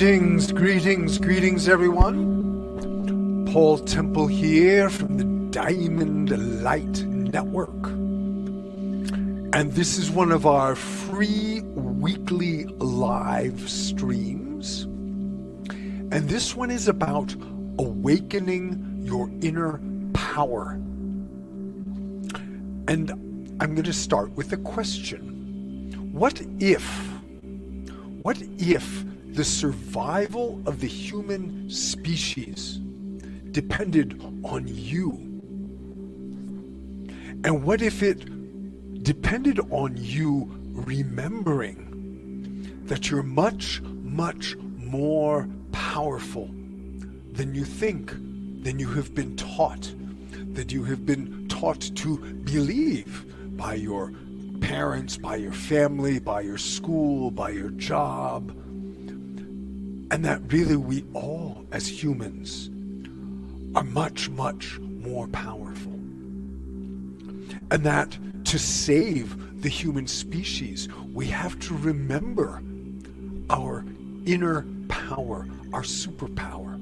Greetings, everyone. Paul Temple here from the Diamond Light Network. And this is one of our free weekly live streams. And this one is about awakening your inner power. And I'm going to start with a question. What if the survival of the human species depended on you? And what if it depended on you remembering that you're much, much more powerful than you think, than you have been taught, that you have been taught to believe by your parents, by your family, by your school, by your job? And that really we all, as humans, are much, much more powerful. And that to save the human species, we have to remember our inner power, our superpower.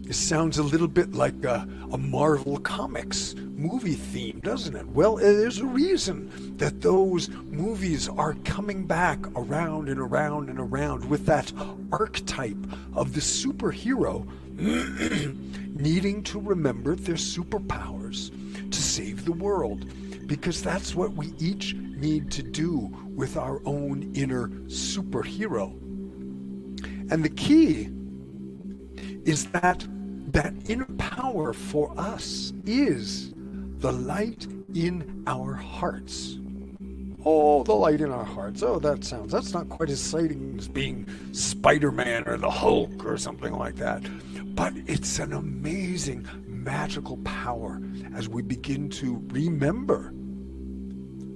It sounds a little bit like a Marvel Comics movie theme, doesn't it? Well, there's a reason that those movies are coming back around and around and around with that archetype of the superhero needing to remember their superpowers to save the world, because that's what we each need to do with our own inner superhero. And the key is that inner power for us is the light in our hearts. Oh, the light in our hearts. Oh, that's not quite as exciting as being Spider-Man or the Hulk or something like that. But it's an amazing, magical power as we begin to remember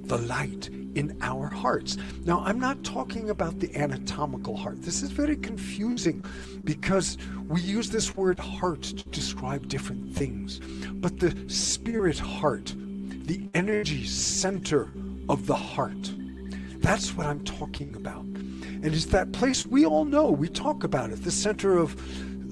the light in our hearts. Now, I'm not talking about the anatomical heart. This is very confusing because we use this word heart to describe different things. But the spirit heart, the energy center of the heart, that's what I'm talking about. And it's that place we all know, we talk about it, the center of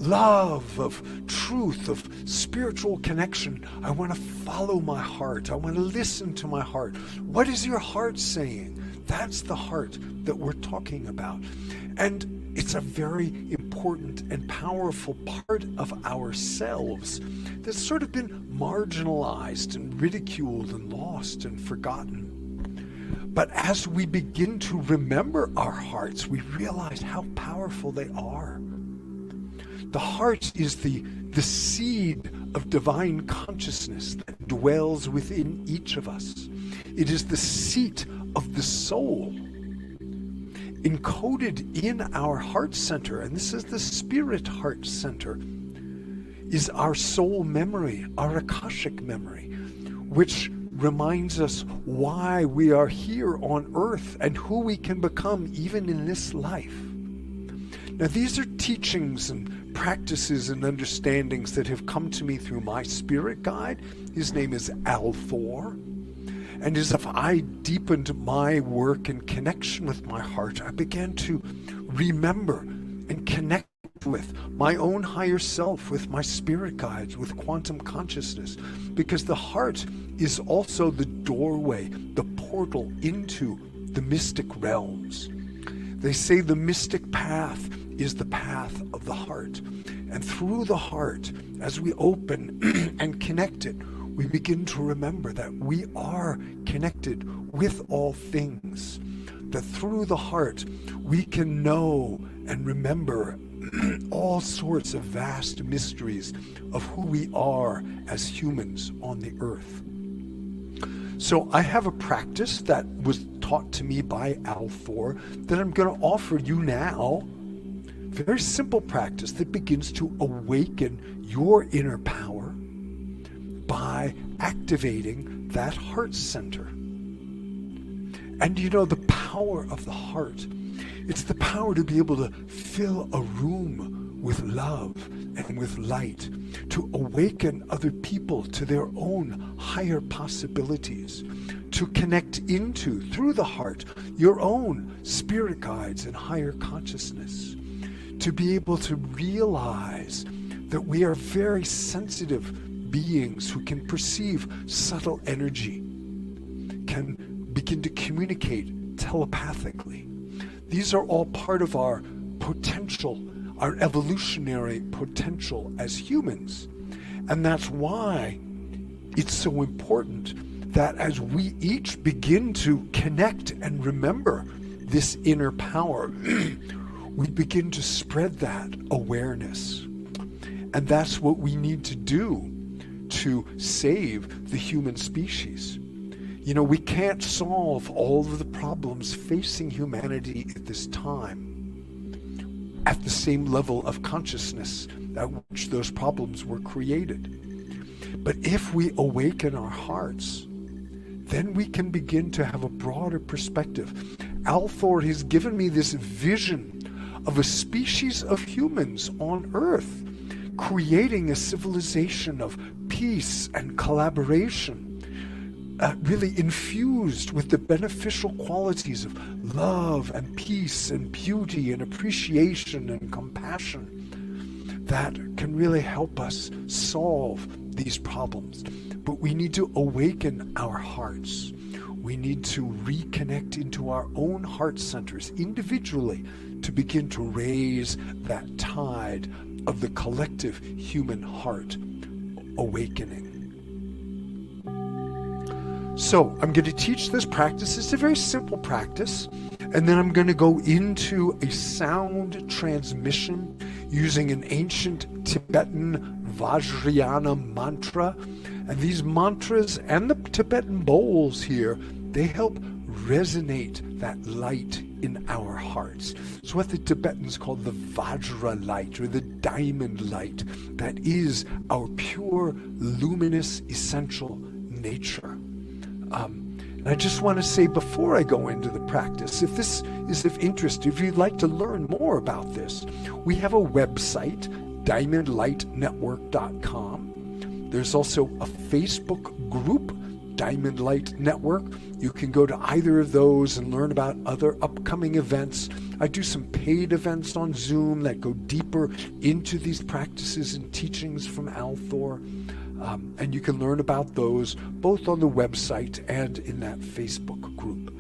love, of truth, of spiritual connection. I want to follow my heart. I want to listen to my heart. What is your heart saying? That's the heart that we're talking about. And it's a very important and powerful part of ourselves that's sort of been marginalized and ridiculed and lost and forgotten. But as we begin to remember our hearts, we realize how powerful they are. The heart is the seed of divine consciousness that dwells within each of us. It is the seat of the soul. Encoded in our heart center, and this is the spirit heart center, is our soul memory, our Akashic memory, which reminds us why we are here on earth and who we can become even in this life. Now, these are teachings and practices and understandings that have come to me through my spirit guide. His name is Al Thor. And as if I deepened my work and connection with my heart, I began to remember and connect with my own higher self, with my spirit guides, with quantum consciousness. Because the heart is also the doorway, the portal into the mystic realms. They say the mystic path is the path of the heart. And through the heart, as we open and connect it, we begin to remember that we are connected with all things. That through the heart, we can know and remember all sorts of vast mysteries of who we are as humans on the earth. So I have a practice that was taught to me by Al Thor that I'm going to offer you now. Very simple practice that begins to awaken your inner power by activating that heart center. And you know, the power of the heart, it's the power to be able to fill a room with love and with light, to awaken other people to their own higher possibilities, to connect into, through the heart, your own spirit guides and higher consciousness, to be able to realize that we are very sensitive beings who can perceive subtle energy, can begin to communicate telepathically. These are all part of our potential, our evolutionary potential as humans. And that's why it's so important that as we each begin to connect and remember this inner power, we begin to spread that awareness. And that's what we need to do to save the human species. You know, we can't solve all of the problems facing humanity at this time at the same level of consciousness at which those problems were created. But if we awaken our hearts, then we can begin to have a broader perspective. Althor has given me this vision of a species of humans on Earth, creating a civilization of peace and collaboration, really infused with the beneficial qualities of love and peace and beauty and appreciation and compassion that can really help us solve these problems. But we need to awaken our hearts. We need to reconnect into our own heart centers individually to begin to raise that tide of the collective human heart awakening. So I'm going to teach this practice. It's a very simple practice. And then I'm going to go into a sound transmission using an ancient Tibetan Vajrayana mantra. And these mantras and the Tibetan bowls here, they help resonate that light in our hearts. It's what the Tibetans call the Vajra light, or the diamond light. That is our pure, luminous, essential nature. And I just want to say before I go into the practice, if this is of interest, if you'd like to learn more about this, we have a website, diamondlightnetwork.com. There's also a Facebook group, Diamond Light Network. You can go to either of those and learn about other upcoming events. I do some paid events on Zoom that go deeper into these practices and teachings from Althor. And you can learn about those both on the website and in that Facebook group.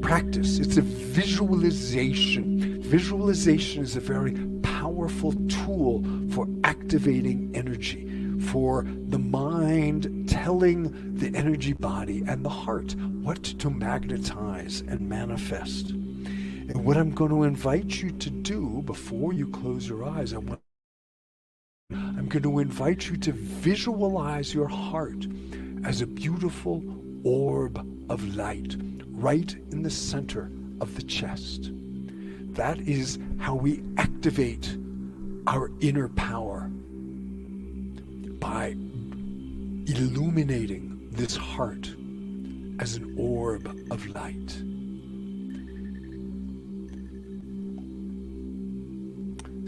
Practice, it's a visualization. Visualization is a very powerful tool for activating energy, for the mind telling the energy body and the heart what to magnetize and manifest. And what I'm going to invite you to do before you close your eyes, I'm going to invite you to visualize your heart as a beautiful orb of light right in the center of the chest. That is how we activate our inner power, by illuminating this heart as an orb of light.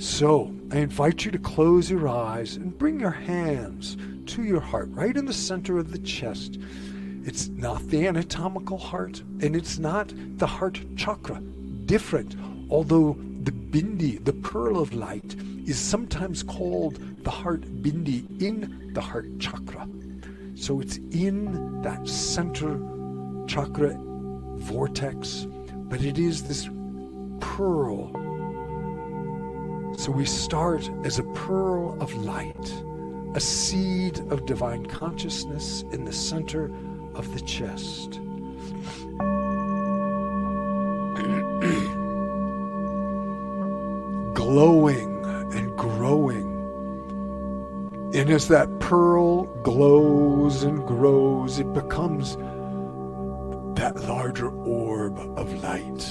So, I invite you to close your eyes and bring your hands to your heart, right in the center of the chest. It's not the anatomical heart, and it's not the heart chakra. Different, although the bindi, the pearl of light, is sometimes called the heart bindi in the heart chakra. So it's in that center chakra vortex, but it is this pearl. So we start as a pearl of light, a seed of divine consciousness in the center of the chest. Glowing and growing. And as that pearl glows and grows, it becomes that larger orb of light.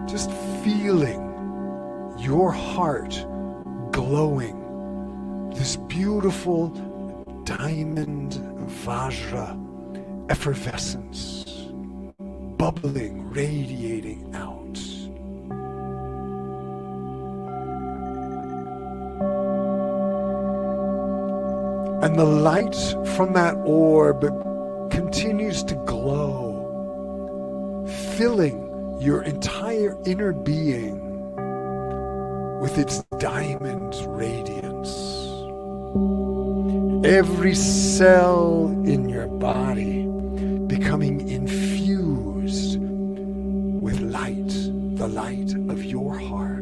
Just feeling your heart glowing, this beautiful diamond vajra effervescence, bubbling, radiating out. And the light from that orb continues to glow, filling your entire inner being with its diamond radiance. Every cell in your body becoming infused with light, the light of your heart.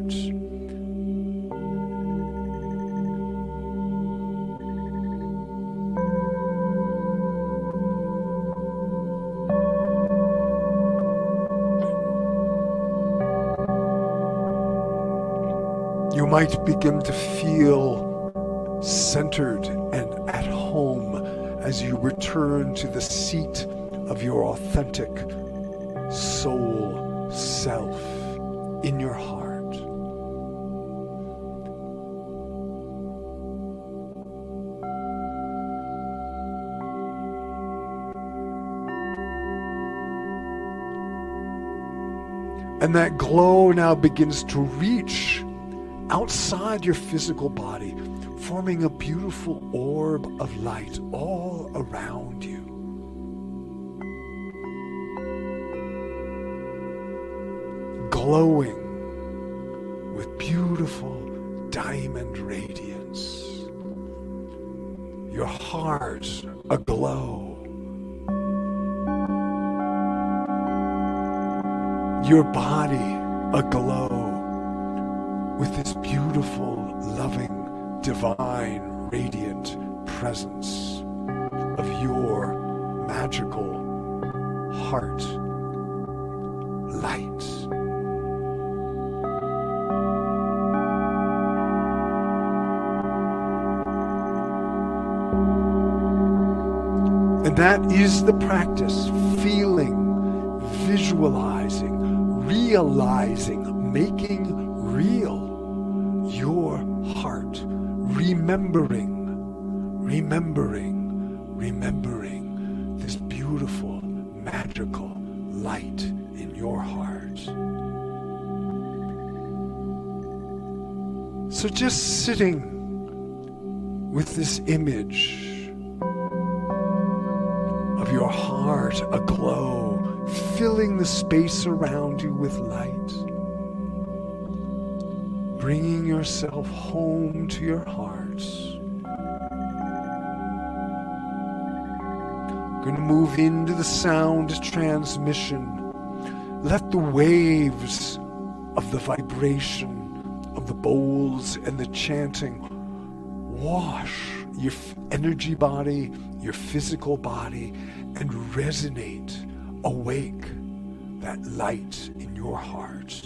You might begin to feel centered and at home as you return to the seat of your authentic soul self in your heart. And that glow now begins to reach outside your physical body, forming a beautiful orb of light all around you. Glowing with beautiful diamond radiance. Your heart aglow. Your body aglow with this beautiful, loving, divine, radiant presence of your magical heart light. And that is the practice, feeling, visualizing, realizing, making real your heart, remembering this beautiful, magical light in your heart. So just sitting with this image of your heart aglow, filling the space around you with light, bringing yourself home to your heart. Going to move into the sound transmission. Let the waves of the vibration of the bowls and the chanting wash your energy body, your physical body, and resonate, awake that light in your heart.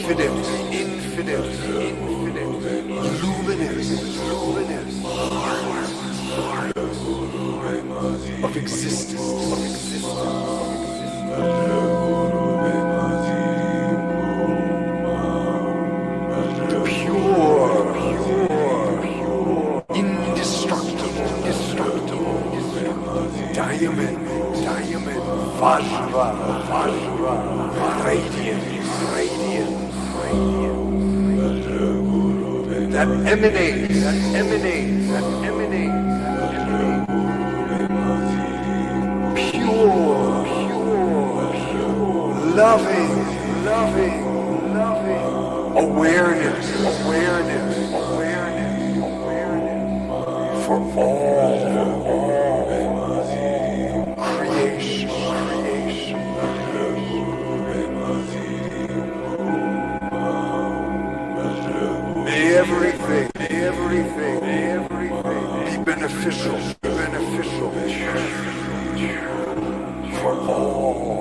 infinite, luminous heart of existence, pure, indestructible, diamond, Vajra, radiant, that emanates, pure, loving, awareness for all creation. May everything be beneficial for all beings.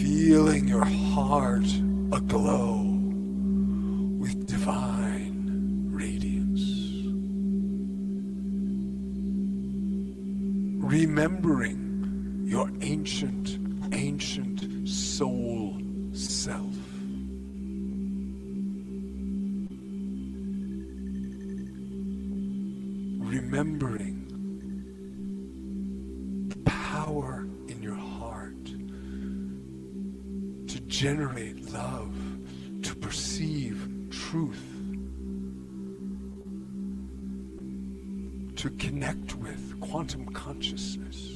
Feeling your heart aglow with divine radiance. Remembering your ancient soul self. Remembering the power in your heart to generate love, to perceive truth, to connect with quantum consciousness.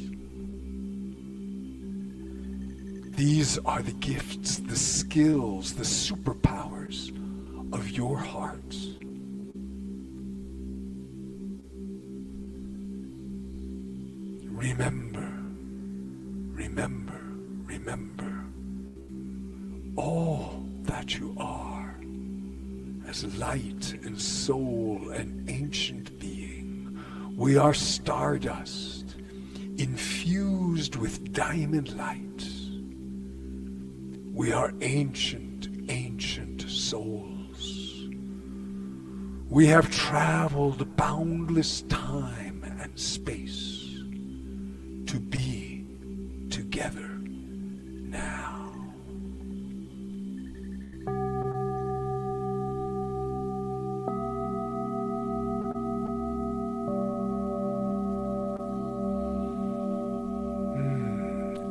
These are the gifts, the skills, the superpowers of your heart. Remember all that you are as light and soul and ancient being. We are stardust infused with diamond light. We are ancient souls. We have traveled boundless time and space.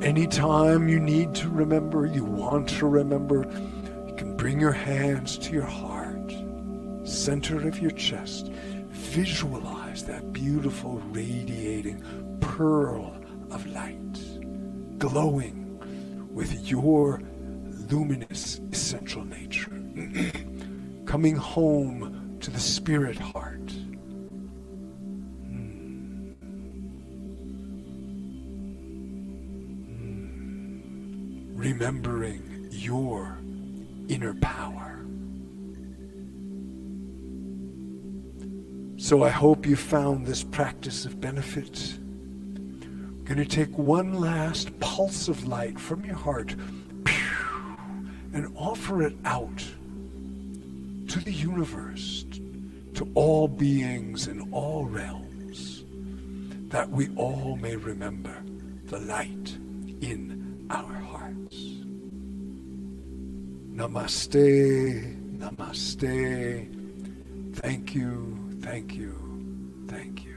Anytime you need to remember, you want to remember, you can bring your hands to your heart, center of your chest. Visualize that beautiful radiating pearl of light, glowing with your luminous essential nature, coming home to the spirit heart. Remembering your inner power. So I hope you found this practice of benefit. I'm going to take one last pulse of light from your heart and offer it out to the universe, to all beings in all realms, that we all may remember the light in our hearts. Namaste, namaste. Thank you, thank you, thank you.